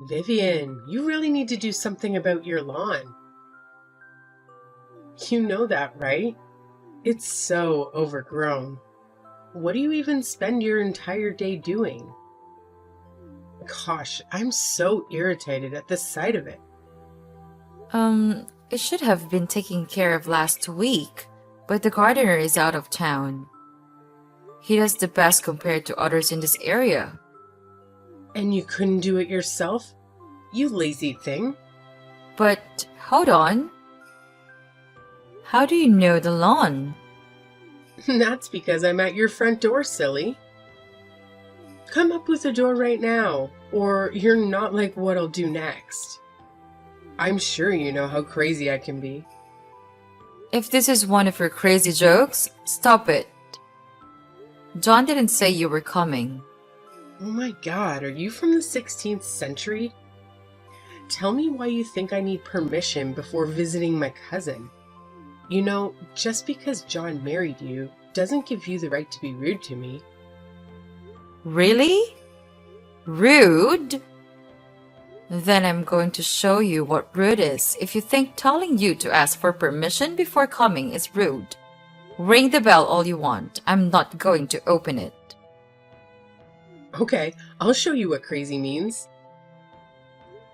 Vivian, you really need to do something about your lawn. You know that, right? It's so overgrown. What do you even spend your entire day doing? Gosh, I'm so irritated at the sight of it. It should have been taken care of last week, but the gardener is out of town. He does the best compared to others in this area. And you couldn't do it yourself? You lazy thing. But hold on. How do you know the lawn? That's because I'm at your front door, silly. Come up with a door right now, or you're not like what I'll do next. I'm sure you know how crazy I can be. If this is one of your crazy jokes, stop it. John didn't say you were coming. Oh my god, are you from the 16th century? Tell me why you think I need permission before visiting my cousin. You know, just because John married you doesn't give you the right to be rude to me. Really? Rude? Then I'm going to show you what rude is if you think telling you to ask for permission before coming is rude. Ring the bell all you want. I'm not going to open it. Okay, I'll show you what crazy means.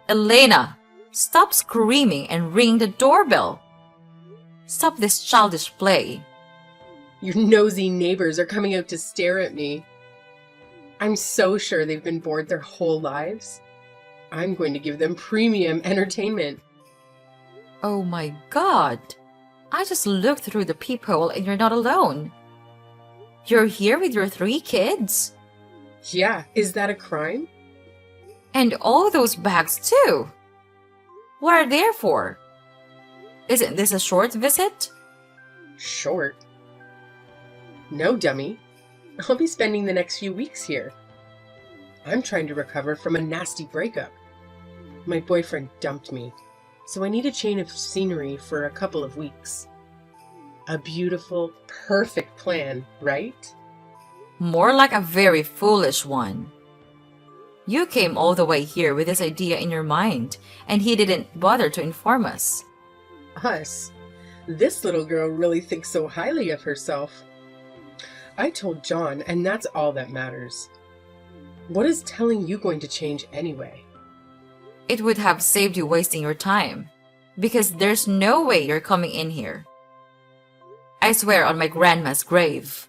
Elena, stop screaming and ring the doorbell. Stop this childish play. Your nosy neighbors are coming out to stare at me. I'm so sure they've been bored their whole lives. I'm going to give them premium entertainment. Oh my god. I just looked through the peephole and you're not alone. You're here with your 3 kids? Yeah, is that a crime? And all those bags too. What are they for? Isn't this a short visit? Short? No, dummy. I'll be spending the next few weeks here. I'm trying to recover from a nasty breakup. My boyfriend dumped me, so I need a change of scenery for a couple of weeks. A beautiful, perfect plan, right? More like a very foolish one. You came all the way here with this idea in your mind, and he didn't bother to inform us. Us? This little girl really thinks so highly of herself. I told John, and that's all that matters. What is telling you going to change anyway? It would have saved you wasting your time, because there's no way you're coming in here. I swear on my grandma's grave.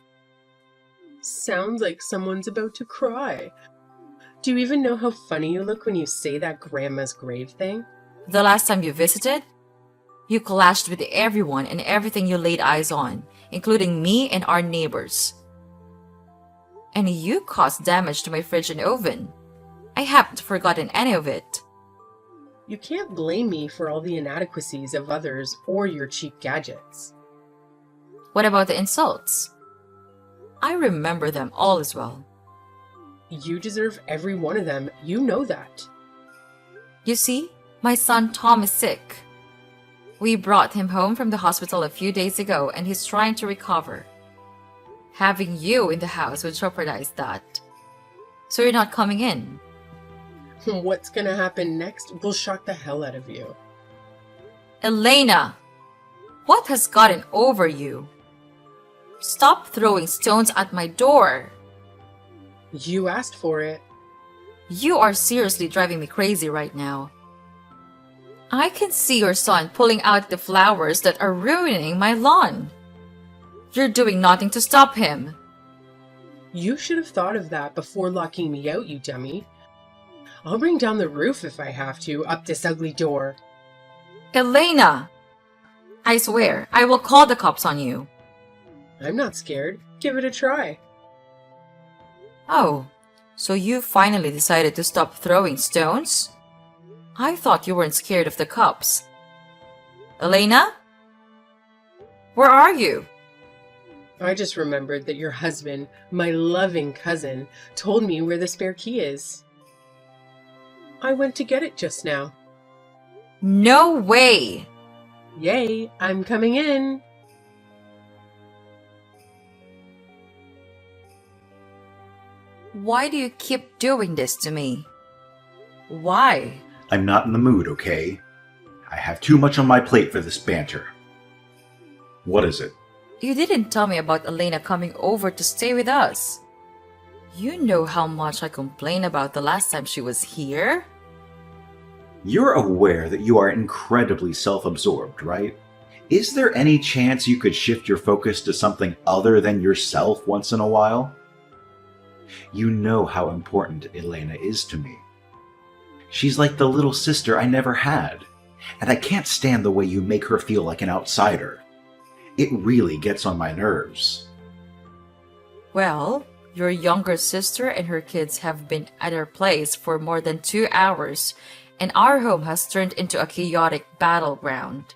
Sounds like someone's about to cry. Do you even know how funny you look when you say that grandma's grave thing? The last time you visited, you clashed with everyone and everything you laid eyes on, including me and our neighbors. And you caused damage to my fridge and oven. I haven't forgotten any of it. You can't blame me for all the inadequacies of others or your cheap gadgets. What about the insults? I remember them all as well. You deserve every one of them. You know that. You see, my son Tom is sick. We brought him home from the hospital a few days ago and he's trying to recover. Having you in the house would jeopardize that. So you're not coming in. What's gonna happen next will shock the hell out of you. Elena! What has gotten over you? Stop throwing stones at my door. You asked for it. You are seriously driving me crazy right now. I can see your son pulling out the flowers that are ruining my lawn. You're doing nothing to stop him. You should have thought of that before locking me out, you dummy. I'll bring down the roof if I have to, up this ugly door. Elena! I swear, I will call the cops on you. I'm not scared. Give it a try. Oh, so you finally decided to stop throwing stones? I thought you weren't scared of the cops. Elena? Where are you? I just remembered that your husband, my loving cousin, told me where the spare key is. I went to get it just now. No way! Yay, I'm coming in. Why do you keep doing this to me? Why? I'm not in the mood, okay? I have too much on my plate for this banter. What is it? You didn't tell me about Elena coming over to stay with us. You know how much I complained about the last time she was here? You're aware that you are incredibly self-absorbed, right? Is there any chance you could shift your focus to something other than yourself once in a while? You know how important Elena is to me. She's like the little sister I never had, and I can't stand the way you make her feel like an outsider. It really gets on my nerves. Well, your younger sister and her kids have been at our place for more than 2 hours, and our home has turned into a chaotic battleground.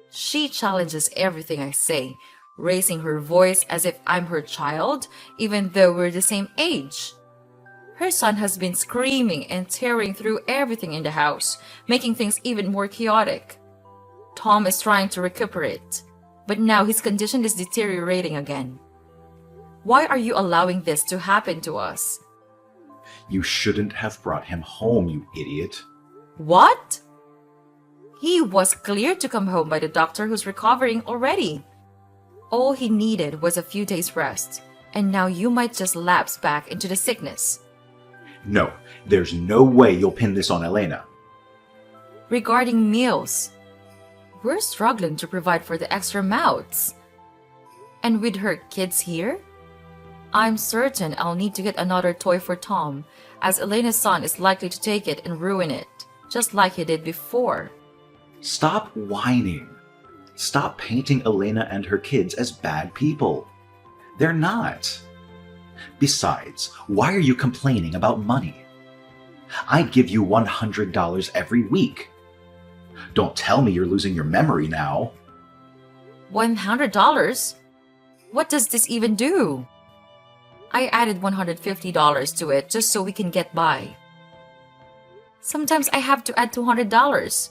She challenges everything I say, raising her voice as if I'm her child, even though we're the same age. Her son has been screaming and tearing through everything in the house, making things even more chaotic. Tom is trying to recuperate, but now his condition is deteriorating again. Why are you allowing this to happen to us? You shouldn't have brought him home, you idiot. What? He was cleared to come home by the doctor who's recovering already. All he needed was a few days' rest, and now you might just lapse back into the sickness. No, there's no way you'll pin this on Elena. Regarding meals, we're struggling to provide for the extra mouths. And with her kids here, I'm certain I'll need to get another toy for Tom, as Elena's son is likely to take it and ruin it, just like he did before. Stop whining. Stop painting Elena and her kids as bad people. They're not. Besides, why are you complaining about money? I give you $100 every week. Don't tell me you're losing your memory now. $100? What does this even do? I added $150 to it just so we can get by. Sometimes I have to add $200.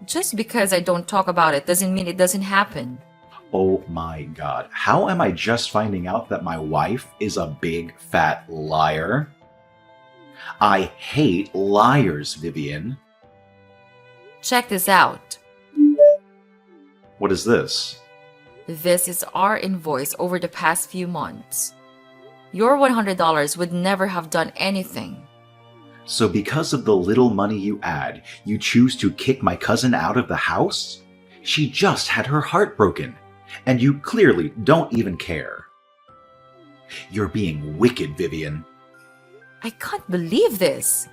Just because I don't talk about it doesn't mean it doesn't happen. Oh my God, how am I just finding out that my wife is a big fat liar? I hate liars, Vivian. Check this out. What is this? This is our invoice over the past few months. Your $100 would never have done anything. So because of the little money you add, you choose to kick my cousin out of the house? She just had her heart broken, and you clearly don't even care. You're being wicked, Vivian. I can't believe this.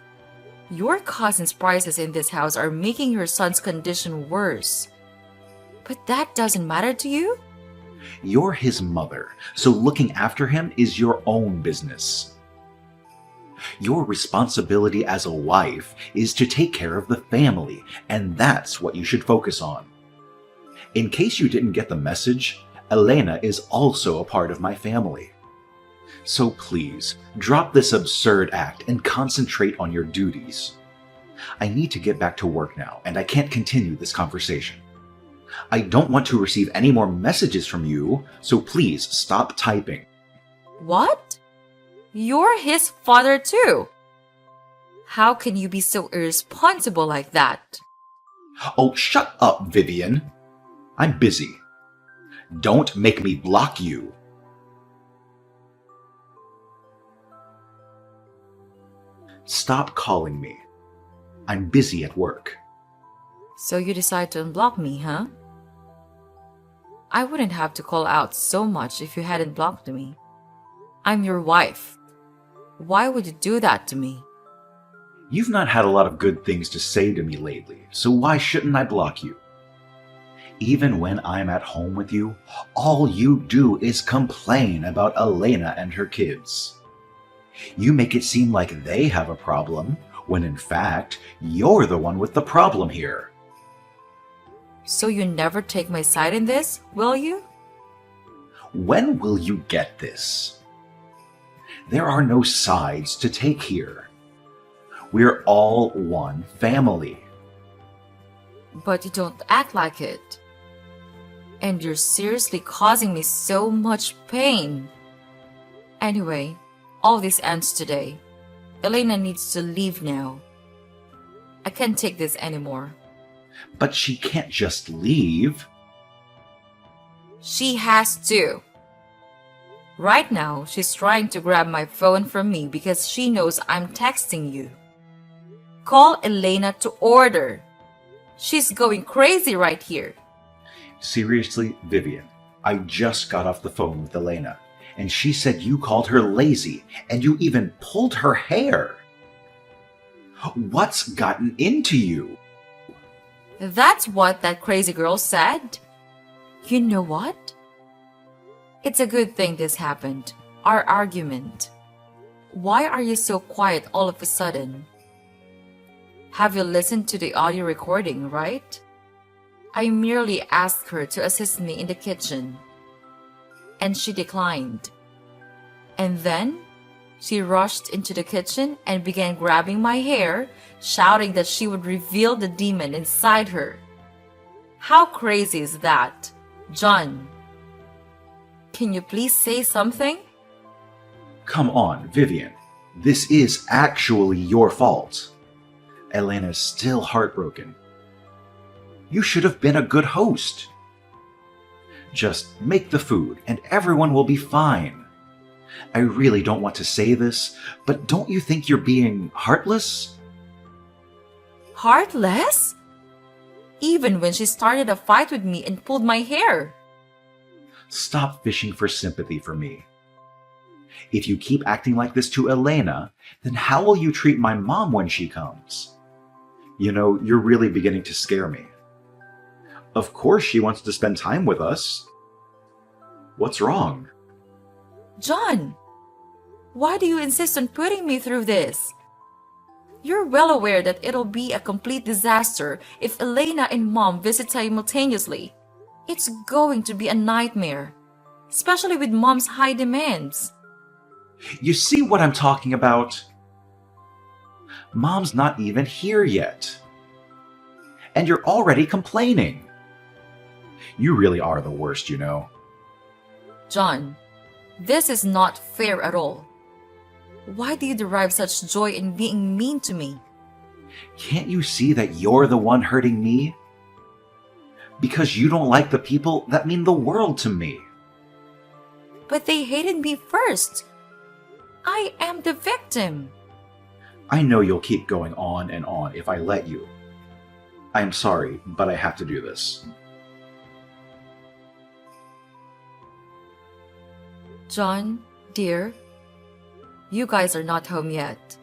Your cousin's prices in this house are making your son's condition worse. But that doesn't matter to you? You're his mother, so looking after him is your own business. Your responsibility as a wife is to take care of the family, and that's what you should focus on. In case you didn't get the message, Elena is also a part of my family. So please, drop this absurd act and concentrate on your duties. I need to get back to work now, and I can't continue this conversation. I don't want to receive any more messages from you, so please stop typing. What? You're his father too. How can you be so irresponsible like that? Oh, shut up, Vivian. I'm busy. Don't make me block you. Stop calling me. I'm busy at work. So you decide to unblock me, huh? I wouldn't have to call out so much if you hadn't blocked me. I'm your wife. Why would you do that to me? You've not had a lot of good things to say to me lately, so why shouldn't I block you? Even when I'm at home with you, all you do is complain about Elena and her kids. You make it seem like they have a problem, when in fact, you're the one with the problem here. So you never take my side in this, will you? When will you get this? There are no sides to take here. We're all one family. But you don't act like it. And you're seriously causing me so much pain. Anyway, all this ends today. Elena needs to leave now. I can't take this anymore. But she can't just leave. She has to. Right now, she's trying to grab my phone from me because she knows I'm texting you. Call Elena to order. She's going crazy right here. Seriously, Vivian, I just got off the phone with Elena, and she said you called her lazy, and you even pulled her hair. What's gotten into you? That's what that crazy girl said. You know what? It's a good thing this happened. Our argument. Why are you so quiet all of a sudden? Have you listened to the audio recording, right? I merely asked her to assist me in the kitchen, and she declined. And then she rushed into the kitchen and began grabbing my hair, shouting that she would reveal the demon inside her. How crazy is that? John, can you please say something? Come on, Vivian. This is actually your fault. Elena's still heartbroken. You should have been a good host. Just make the food and everyone will be fine. I really don't want to say this, but don't you think you're being heartless? Heartless? Even when she started a fight with me and pulled my hair. Stop fishing for sympathy for me. If you keep acting like this to Elena, then how will you treat my mom when she comes? You know, you're really beginning to scare me. Of course she wants to spend time with us. What's wrong? John, why do you insist on putting me through this? You're well aware that it'll be a complete disaster if Elena and Mom visit simultaneously. It's going to be a nightmare, especially with Mom's high demands. You see what I'm talking about? Mom's not even here yet. And you're already complaining. You really are the worst, you know. John, this is not fair at all. Why do you derive such joy in being mean to me? Can't you see that you're the one hurting me? Because you don't like the people that mean the world to me. But they hated me first. I am the victim. I know you'll keep going on and on if I let you. I'm sorry, but I have to do this. John, dear, you guys are not home yet.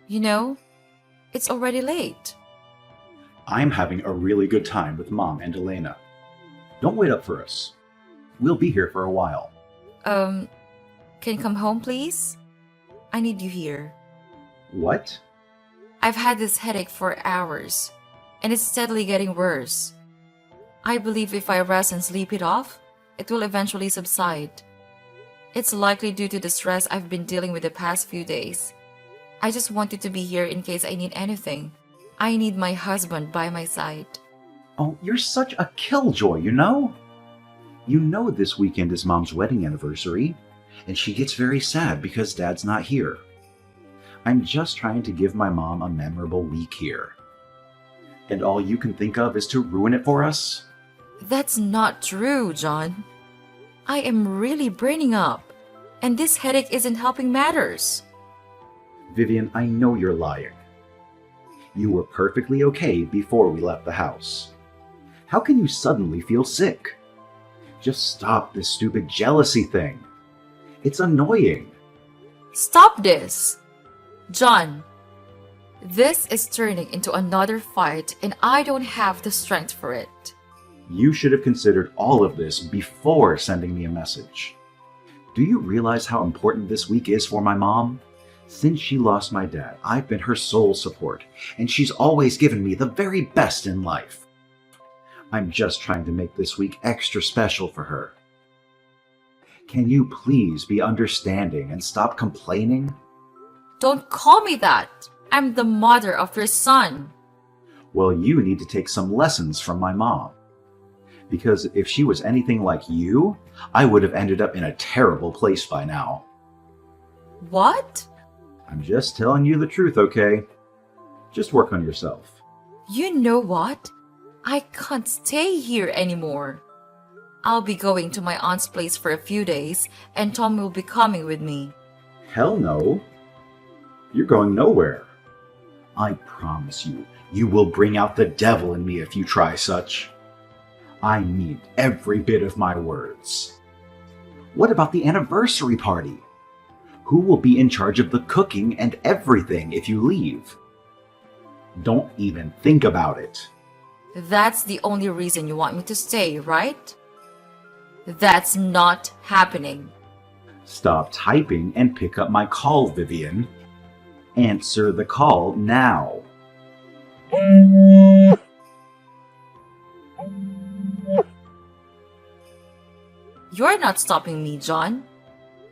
You know, it's already late. I'm having a really good time with Mom and Elena. Don't wait up for us. We'll be here for a while. Can you come home, please? I need you here. What? I've had this headache for hours, and it's steadily getting worse. I believe if I rest and sleep it off, it will eventually subside. It's likely due to the stress I've been dealing with the past few days. I just wanted to be here in case I need anything. I need my husband by my side. Oh, you're such a killjoy, you know? You know this weekend is Mom's wedding anniversary, and she gets very sad because Dad's not here. I'm just trying to give my mom a memorable week here. And all you can think of is to ruin it for us? That's not true, John. I am really burning up, and this headache isn't helping matters. Vivian, I know you're lying. You were perfectly okay before we left the house. How can you suddenly feel sick? Just stop this stupid jealousy thing. It's annoying. Stop this! John, this is turning into another fight, and I don't have the strength for it. You should have considered all of this before sending me a message. Do you realize how important this week is for my mom? Since she lost my dad, I've been her sole support, and she's always given me the very best in life. I'm just trying to make this week extra special for her. Can you please be understanding and stop complaining? Don't call me that! I'm the mother of your son. Well, you need to take some lessons from my mom. Because if she was anything like you, I would have ended up in a terrible place by now. What? I'm just telling you the truth, okay? Just work on yourself. You know what? I can't stay here anymore. I'll be going to my aunt's place for a few days, and Tom will be coming with me. Hell no. You're going nowhere. I promise you, you will bring out the devil in me if you try such. I mean every bit of my words. What about the anniversary party? Who will be in charge of the cooking and everything if you leave? Don't even think about it. That's the only reason you want me to stay, right? That's not happening. Stop typing and pick up my call, Vivian. Answer the call now. You're not stopping me, John.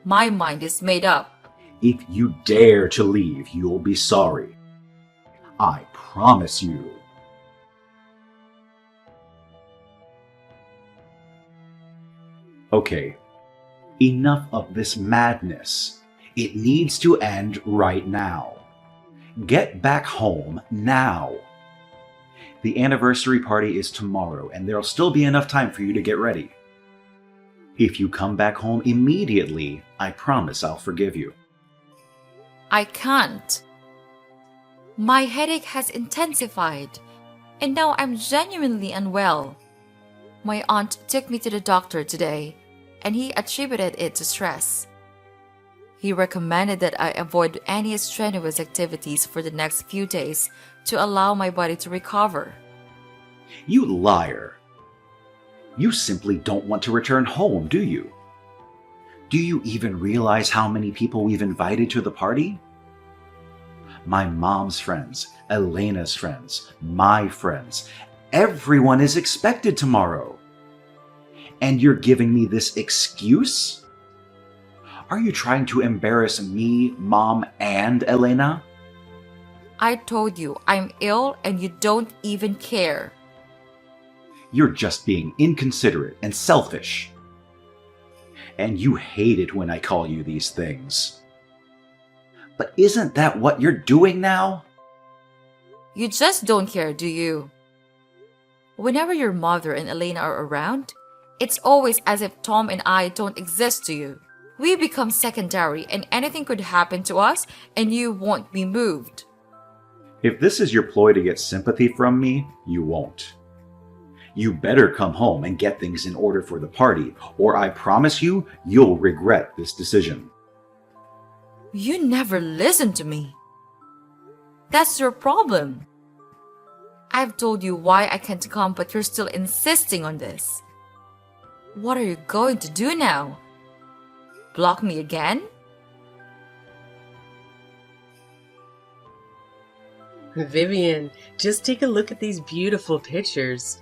My mind is made up. If you dare to leave, you'll be sorry. I promise you. Okay, enough of this madness. It needs to end right now. Get back home now. The anniversary party is tomorrow, and there'll still be enough time for you to get ready. If you come back home immediately, I promise I'll forgive you. I can't. My headache has intensified, and now I'm genuinely unwell. My aunt took me to the doctor today, and he attributed it to stress. He recommended that I avoid any strenuous activities for the next few days to allow my body to recover. You liar. You simply don't want to return home, do you? Do you even realize how many people we've invited to the party? My mom's friends, Elena's friends, my friends. Everyone is expected tomorrow. And you're giving me this excuse? Are you trying to embarrass me, Mom, and Elena? I told you I'm ill and you don't even care. You're just being inconsiderate and selfish. And you hate it when I call you these things. But isn't that what you're doing now? You just don't care, do you? Whenever your mother and Elena are around, it's always as if Tom and I don't exist to you. We become secondary and anything could happen to us and you won't be moved. If this is your ploy to get sympathy from me, you won't. You better come home and get things in order for the party, or I promise you, you'll regret this decision. You never listen to me. That's your problem. I've told you why I can't come, but you're still insisting on this. What are you going to do now? Block me again? Vivian, just take a look at these beautiful pictures.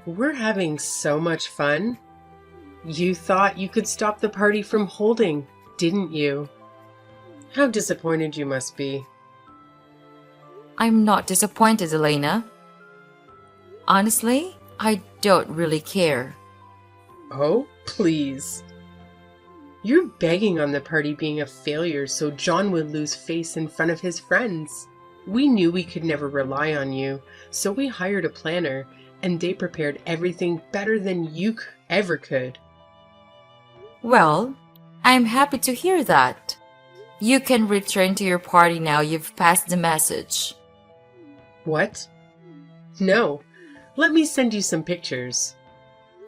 We're having so much fun. You thought you could stop the party from holding, didn't you? How disappointed you must be. I'm not disappointed, Elena. Honestly, I don't really care. Oh, please. You're begging on the party being a failure so John would lose face in front of his friends. We knew we could never rely on you, so we hired a planner, and they prepared everything better than you ever could. Well, I'm happy to hear that. You can return to your party now you've passed the message. What? No. Let me send you some pictures.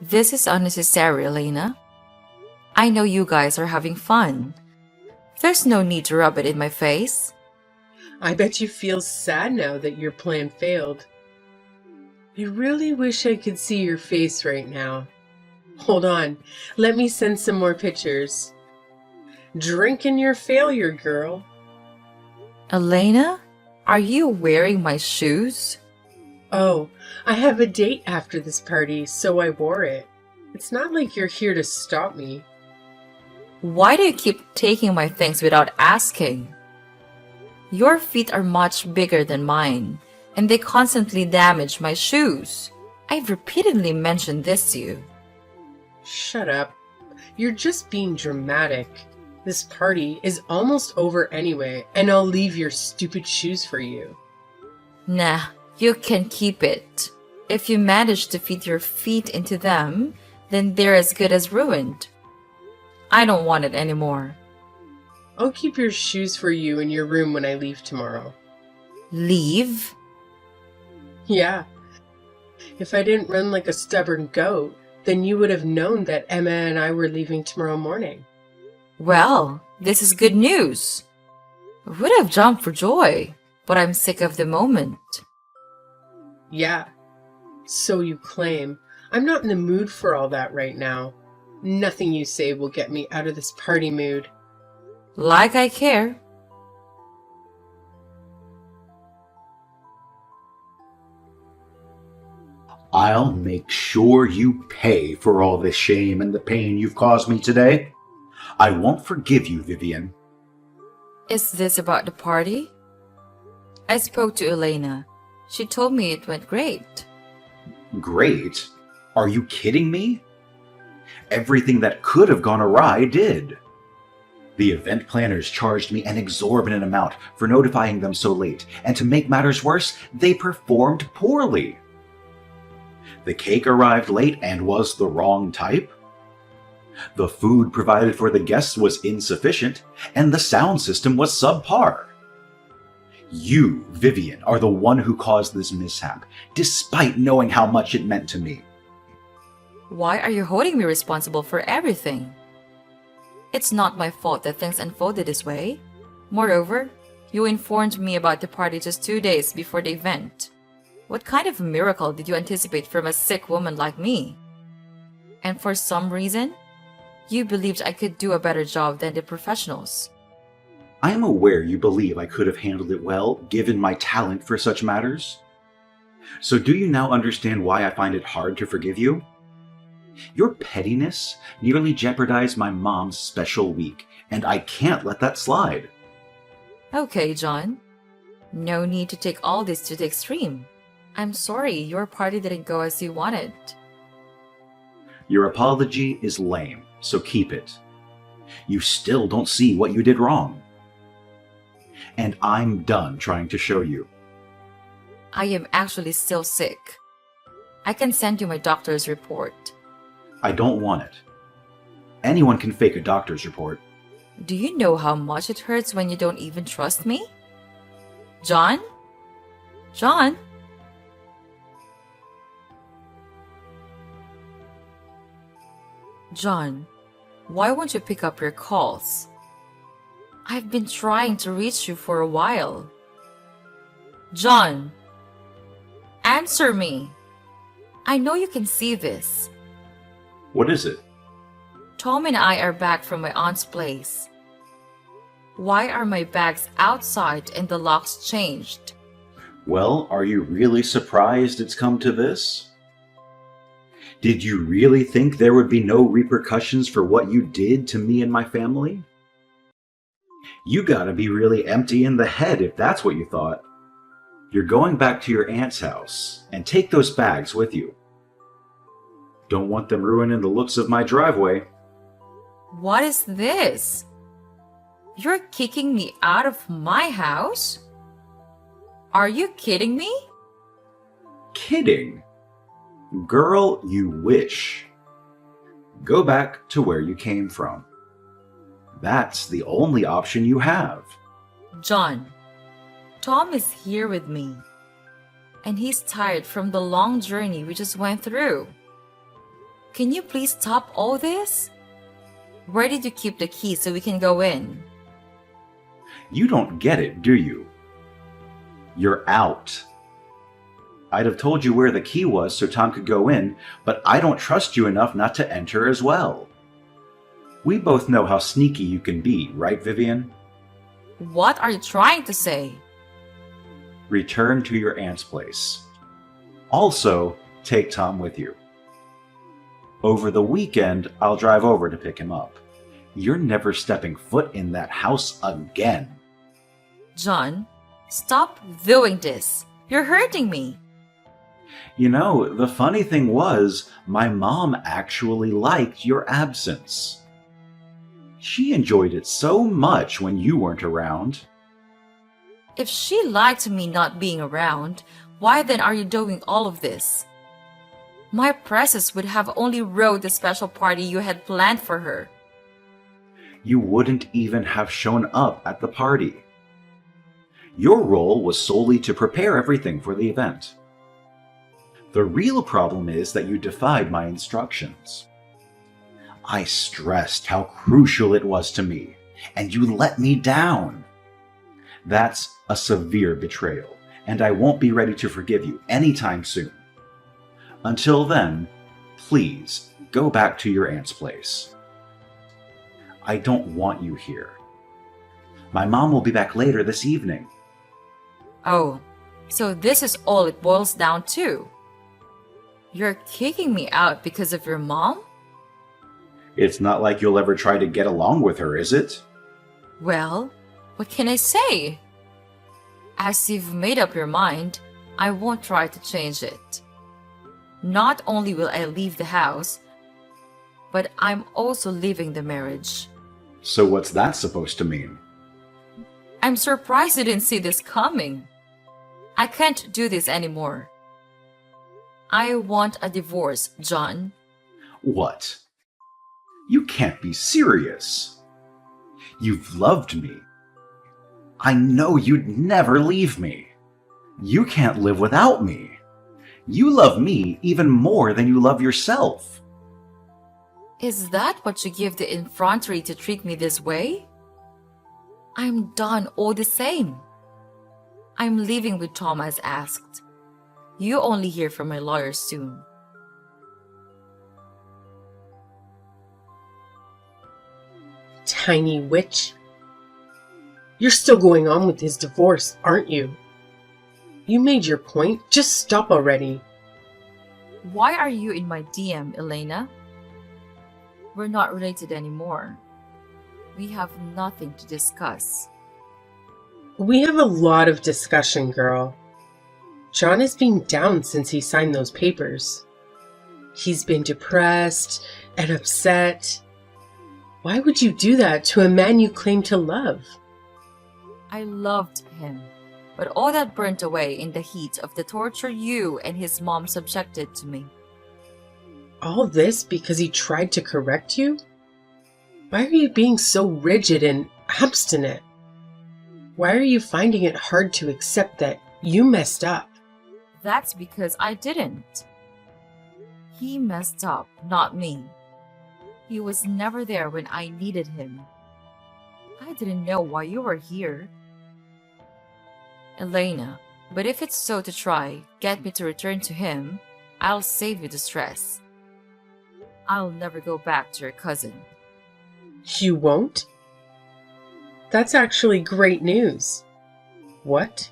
This is unnecessary, Elena. I know you guys are having fun. There's no need to rub it in my face. I bet you feel sad now that your plan failed. I really wish I could see your face right now. Hold on, let me send some more pictures. Drink in your failure, girl. Elena, are you wearing my shoes? Oh, I have a date after this party, so I wore it. It's not like you're here to stop me. Why do you keep taking my things without asking? Your feet are much bigger than mine, and they constantly damage my shoes. I've repeatedly mentioned this to you. Shut up. You're just being dramatic. This party is almost over anyway, and I'll leave your stupid shoes for you. Nah, you can keep it. If you manage to fit your feet into them, then they're as good as ruined. I don't want it anymore. I'll keep your shoes for you in your room when I leave tomorrow. Leave? Yeah. If I didn't run like a stubborn goat, then you would have known that Emma and I were leaving tomorrow morning. Well, this is good news. I would have jumped for joy, but I'm sick of the moment. Yeah. So you claim. I'm not in the mood for all that right now. Nothing you say will get me out of this party mood. Like I care. I'll make sure you pay for all the shame and the pain you've caused me today. I won't forgive you, Vivian. Is this about the party? I spoke to Elena. She told me it went great. Great? Are you kidding me? Everything that could have gone awry did. The event planners charged me an exorbitant amount for notifying them so late, and to make matters worse, they performed poorly. The cake arrived late and was the wrong type. The food provided for the guests was insufficient, and the sound system was subpar. You, Vivian, are the one who caused this mishap, despite knowing how much it meant to me. Why are you holding me responsible for everything? It's not my fault that things unfolded this way. Moreover, you informed me about the party just 2 days before the event. What kind of miracle did you anticipate from a sick woman like me? And for some reason, you believed I could do a better job than the professionals. I am aware you believe I could have handled it well, given my talent for such matters. So do you now understand why I find it hard to forgive you? Your pettiness nearly jeopardized my mom's special week, and I can't let that slide. Okay, John. No need to take all this to the extreme. I'm sorry your party didn't go as you wanted. Your apology is lame, so keep it. You still don't see what you did wrong. And I'm done trying to show you. I am actually still sick. I can send you my doctor's report. I don't want it. Anyone can fake a doctor's report. Do you know how much it hurts when you don't even trust me? John? John? John, why won't you pick up your calls? I've been trying to reach you for a while. John, answer me. I know you can see this. What is it? Tom and I are back from my aunt's place. Why are my bags outside and the locks changed? Well, are you really surprised it's come to this? Did you really think there would be no repercussions for what you did to me and my family? You gotta be really empty in the head if that's what you thought. You're going back to your aunt's house, and take those bags with you. Don't want them ruining the looks of my driveway. What is this? You're kicking me out of my house? Are you kidding me? Kidding? Girl, you wish. Go back to where you came from. That's the only option you have. John, Tom is here with me. And he's tired from the long journey we just went through. Can you please stop all this? Where did you keep the key so we can go in? You don't get it, do you? You're out. I'd have told you where the key was so Tom could go in, but I don't trust you enough not to enter as well. We both know how sneaky you can be, right, Vivian? What are you trying to say? Return to your aunt's place. Also, take Tom with you. Over the weekend, I'll drive over to pick him up. You're never stepping foot in that house again. John, stop doing this. You're hurting me. You know, the funny thing was, my mom actually liked your absence. She enjoyed it so much when you weren't around. If she lied to me not being around, why then are you doing all of this? My presence would have only ruined the special party you had planned for her. You wouldn't even have shown up at the party. Your role was solely to prepare everything for the event. The real problem is that you defied my instructions. I stressed how crucial it was to me, and you let me down. That's a severe betrayal, and I won't be ready to forgive you anytime soon. Until then, please go back to your aunt's place. I don't want you here. My mom will be back later this evening. Oh, so this is all it boils down to. You're kicking me out because of your mom? It's not like you'll ever try to get along with her, is it? Well, what can I say? As you've made up your mind, I won't try to change it. Not only will I leave the house, but I'm also leaving the marriage. So what's that supposed to mean? I'm surprised you didn't see this coming. I can't do this anymore. I want a divorce, John. What? You can't be serious. You've loved me. I know you'd never leave me. You can't live without me. You love me even more than you love yourself. Is that what you give the effrontery to treat me this way? I'm done all the same. I'm leaving with Tom as asked. You only hear from my lawyer soon. Tiny witch. You're still going on with his divorce, aren't you? You made your point. Just stop already. Why are you in my DM, Elena? We're not related anymore. We have nothing to discuss. We have a lot of discussion, girl. John has been down since he signed those papers. He's been depressed and upset. Why would you do that to a man you claim to love? I loved him, but all that burnt away in the heat of the torture you and his mom subjected to me. All this because he tried to correct you? Why are you being so rigid and obstinate? Why are you finding it hard to accept that you messed up? That's because I didn't. He messed up, not me. He was never there when I needed him. I didn't know why you were here. Elena, but if it's so to try, get me to return to him, I'll save you the stress. I'll never go back to your cousin. You won't? That's actually great news. What?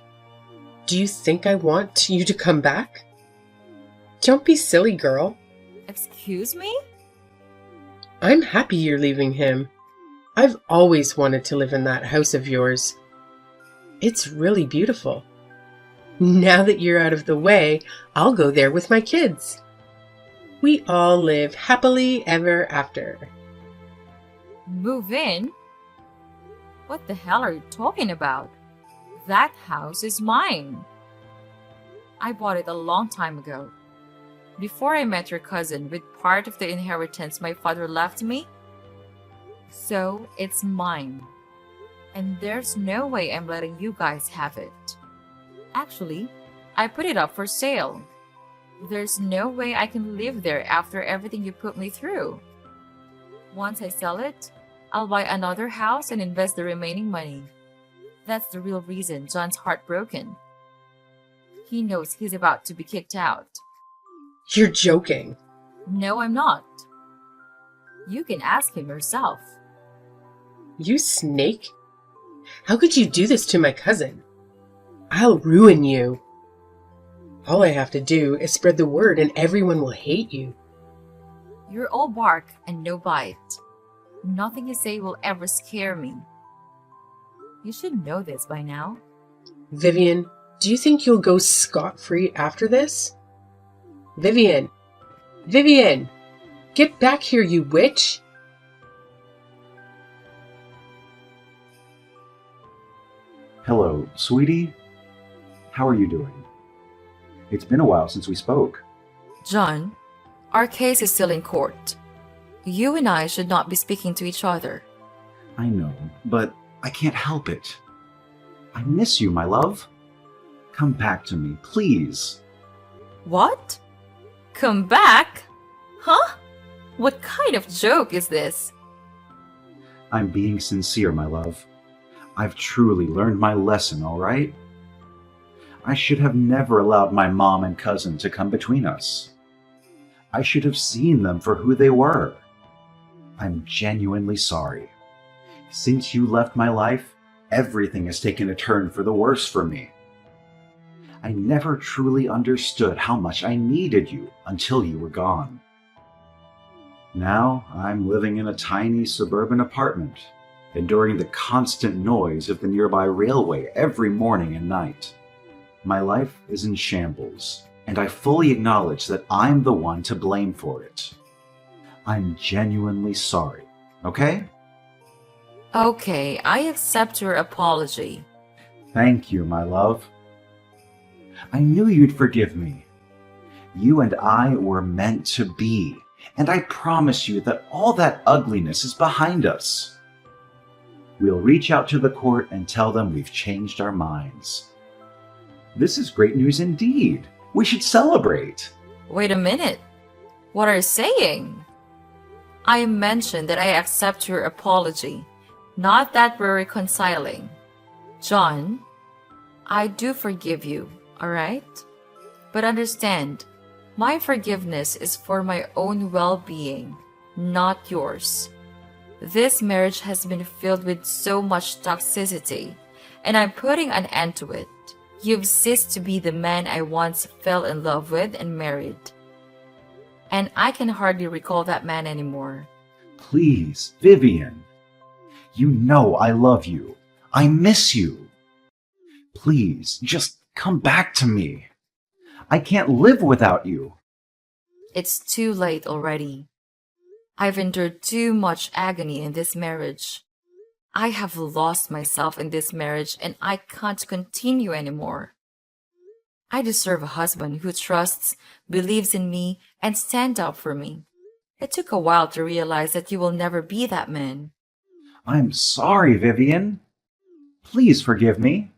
Do you think I want you to come back? Don't be silly, girl. Excuse me? I'm happy you're leaving him. I've always wanted to live in that house of yours. It's really beautiful. Now that you're out of the way, I'll go there with my kids. We all live happily ever after. Move in? What the hell are you talking about? That house is mine. I bought it a long time ago. Before I met your cousin with part of the inheritance my father left me. So it's mine. And there's no way I'm letting you guys have it. Actually, I put it up for sale. There's no way I can live there after everything you put me through. Once I sell it, I'll buy another house and invest the remaining money. That's the real reason John's heartbroken. He knows he's about to be kicked out. You're joking. No, I'm not. You can ask him yourself. You snake? How could you do this to my cousin? I'll ruin you. All I have to do is spread the word and everyone will hate you. You're all bark and no bite. Nothing you say will ever scare me. You should know this by now. Vivian, do you think you'll go scot-free after this? Vivian! Vivian! Get back here, you witch! Hello, sweetie. How are you doing? It's been a while since we spoke. John, our case is still in court. You and I should not be speaking to each other. I know, but I can't help it. I miss you, my love. Come back to me, please. What? Come back? Huh? What kind of joke is this? I'm being sincere, my love. I've truly learned my lesson, all right? I should have never allowed my mom and cousin to come between us. I should have seen them for who they were. I'm genuinely sorry. Since you left my life, everything has taken a turn for the worse for me. I never truly understood how much I needed you until you were gone. Now I'm living in a tiny suburban apartment, enduring the constant noise of the nearby railway every morning and night. My life is in shambles, and I fully acknowledge that I'm the one to blame for it. I'm genuinely sorry, okay? Okay, I accept your apology. Thank you, my love. I knew you'd forgive me. You and I were meant to be, and I promise you that all that ugliness is behind us. We'll reach out to the court and tell them we've changed our minds. This is great news indeed. We should celebrate. Wait a minute. What are you saying? I mentioned that I accept your apology, not that we're reconciling. John, I do forgive you, alright? But understand, my forgiveness is for my own well-being, not yours. This marriage has been filled with so much toxicity, and I'm putting an end to it. You've ceased to be the man I once fell in love with and married. And I can hardly recall that man anymore. Please, Vivian. You know I love you. I miss you. Please, just come back to me. I can't live without you. It's too late already. I've endured too much agony in this marriage. I have lost myself in this marriage and I can't continue anymore. I deserve a husband who trusts, believes in me, and stands up for me. It took a while to realize that you will never be that man. I'm sorry, Vivian. Please forgive me.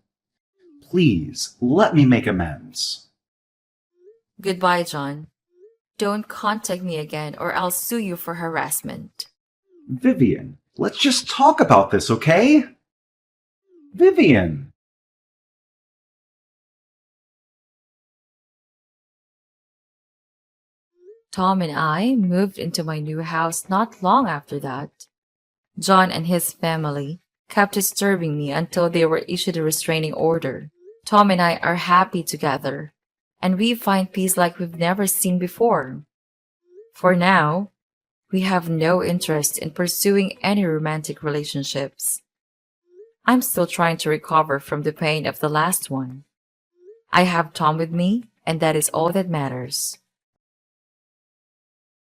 Please, let me make amends. Goodbye, John. Don't contact me again or I'll sue you for harassment. Vivian, let's just talk about this, okay? Vivian! Tom and I moved into my new house not long after that. John and his family kept disturbing me until they were issued a restraining order. Tom and I are happy together, and we find peace like we've never seen before. For now, we have no interest in pursuing any romantic relationships. I'm still trying to recover from the pain of the last one. I have Tom with me, and that is all that matters.